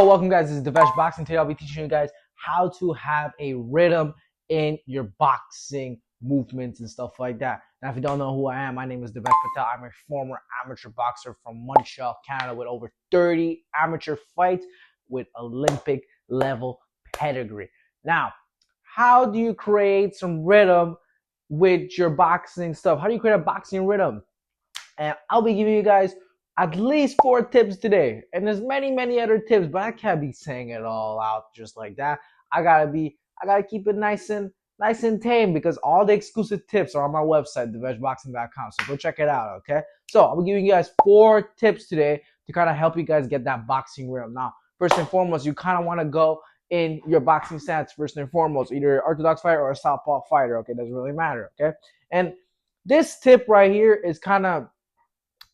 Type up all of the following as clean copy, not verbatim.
Welcome guys, this is Divesh Boxing. Today I'll be teaching you guys how to have a rhythm in your boxing movements and stuff like that. Now if you don't know who I am, my name is Divesh Patel. I'm a former amateur boxer from Montreal, Canada with over 30 amateur fights with Olympic level pedigree. Now, how do you create some rhythm with your boxing stuff? How do you create a boxing rhythm? And I'll be giving you guys at least 4 tips today. And there's many other tips, but I can't be saying it all out just like that. I gotta keep it nice and tame because all the exclusive tips are on my website, diveshboxing.com. So go check it out, okay? So I'll be giving you guys 4 tips today to kind of help you guys get that boxing rhythm. Now, first and foremost, you kind of want to go in your boxing stance first and foremost, either an orthodox fighter or a southpaw fighter, okay? Doesn't really matter, okay? And this tip right here is kind of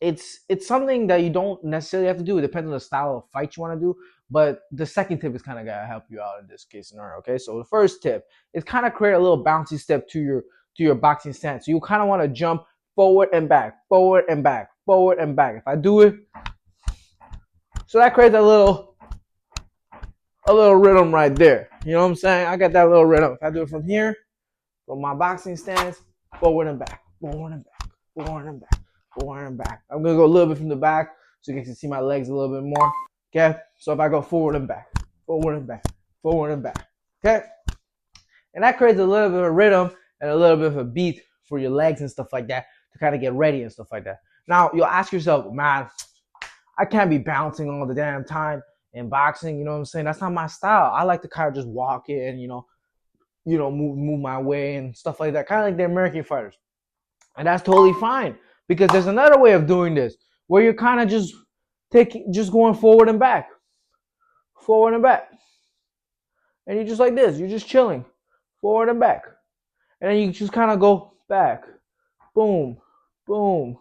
it's something that you don't necessarily have to do. It depends on the style of fight you want to do. But the second tip is kind of gonna help you out in this case scenario. Okay, so the first tip is kind of create a little bouncy step to your boxing stance. So you kind of want to jump forward and back, forward and back, forward and back. If I do it, so that creates a little rhythm right there. You know what I'm saying? I got that little rhythm. If I do it from here, from my boxing stance, forward and back, forward and back, forward and back, forward and back. I'm gonna go a little bit from the back so you can see my legs a little bit more. Okay, so if I go forward and back, forward and back, forward and back, okay, and that creates a little bit of a rhythm and a little bit of a beat for your legs and stuff like that to kind of get ready and stuff like that. Now you'll ask yourself, man, I can't be bouncing all the damn time in boxing. You know what I'm saying? That's not my style. I like to kind of just walk in, move my way and stuff like that, kind of like the American fighters, and that's totally fine. Because there's another way of doing this where you're kind of just going forward and back, and you're just like this. You're just chilling, forward and back, and then you just kind of go back, boom, boom,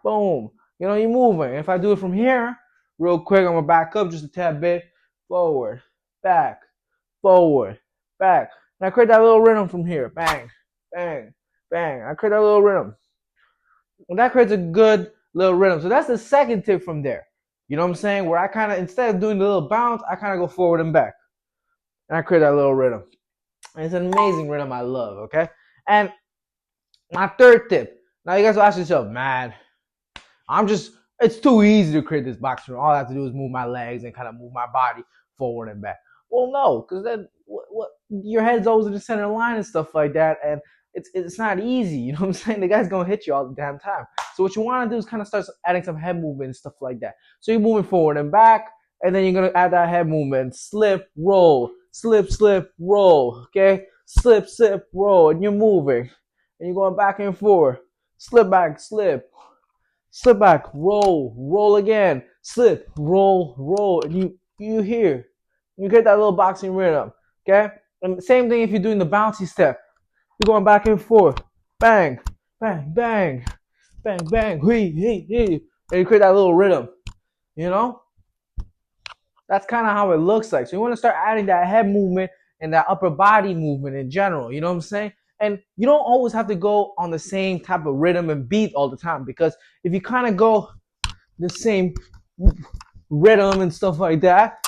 boom. You know, you're moving. If I do it from here, real quick, I'm gonna back up just a tad bit, forward, back, and I create that little rhythm from here, bang, bang, bang. I create that little rhythm. And that creates a good little rhythm. So that's the second tip from there. You know what I'm saying? Where I kind of, instead of doing the little bounce, I kind of go forward and back. And I create that little rhythm. And it's an amazing rhythm I love, okay? And my third tip. Now you guys will ask yourself, man, it's too easy to create this boxing rhythm. All I have to do is move my legs and kind of move my body forward and back. Well, no, because then your head's always in the center line and stuff like that. And it's not easy, you know what I'm saying? The guy's gonna hit you all the damn time. So what you want to do is kind of start adding some head movement and stuff like that. So you're moving forward and back, and then you're gonna add that head movement, slip, roll, slip, roll, okay? Slip, roll, and you're moving, and you're going back and forth, slip back, roll again, slip, roll, and you here, you get that little boxing rhythm, okay? And the same thing if you're doing the bouncy step. You're going back and forth. Bang, bang, bang, bang, bang, and you create that little rhythm. You know? That's kind of how it looks like. So you want to start adding that head movement and that upper body movement in general. You know what I'm saying? And you don't always have to go on the same type of rhythm and beat all the time. Because if you kind of go the same rhythm and stuff like that,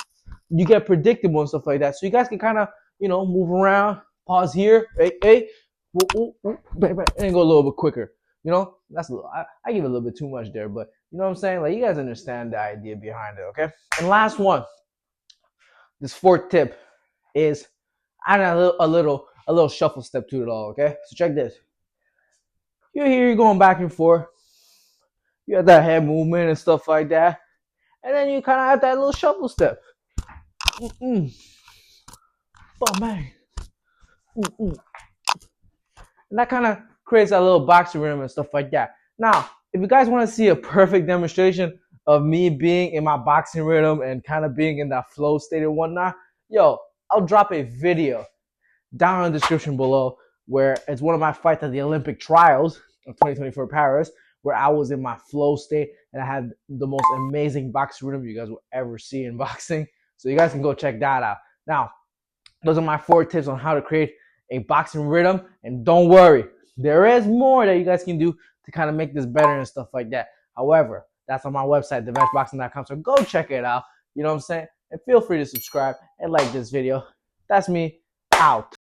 you get predictable and stuff like that. So you guys can kind of, move around, pause here, hey, and go a little bit quicker. You know, that's a little, I give a little bit too much there, but you know what I'm saying? Like, you guys understand the idea behind it, okay? And last one, this fourth tip is adding a little shuffle step to it all, okay? So check this. You're here, you're going back and forth. You have that head movement and stuff like that. And then you kind of have that little shuffle step. Bang. And that kind of creates a little boxing rhythm and stuff like that. Now, if you guys want to see a perfect demonstration of me being in my boxing rhythm and kind of being in that flow state and whatnot, I'll drop a video down in the description below where it's one of my fights at the Olympic trials of 2024 Paris, where I was in my flow state and I had the most amazing boxing rhythm you guys will ever see in boxing. So you guys can go check that out. Now, those are my 4 tips on how to create a boxing rhythm, and don't worry, there is more that you guys can do to kind of make this better and stuff like that. However, that's on my website, diveshboxing.com, so go check it out. You know what I'm saying? and feel free to subscribe and like this video. That's me out.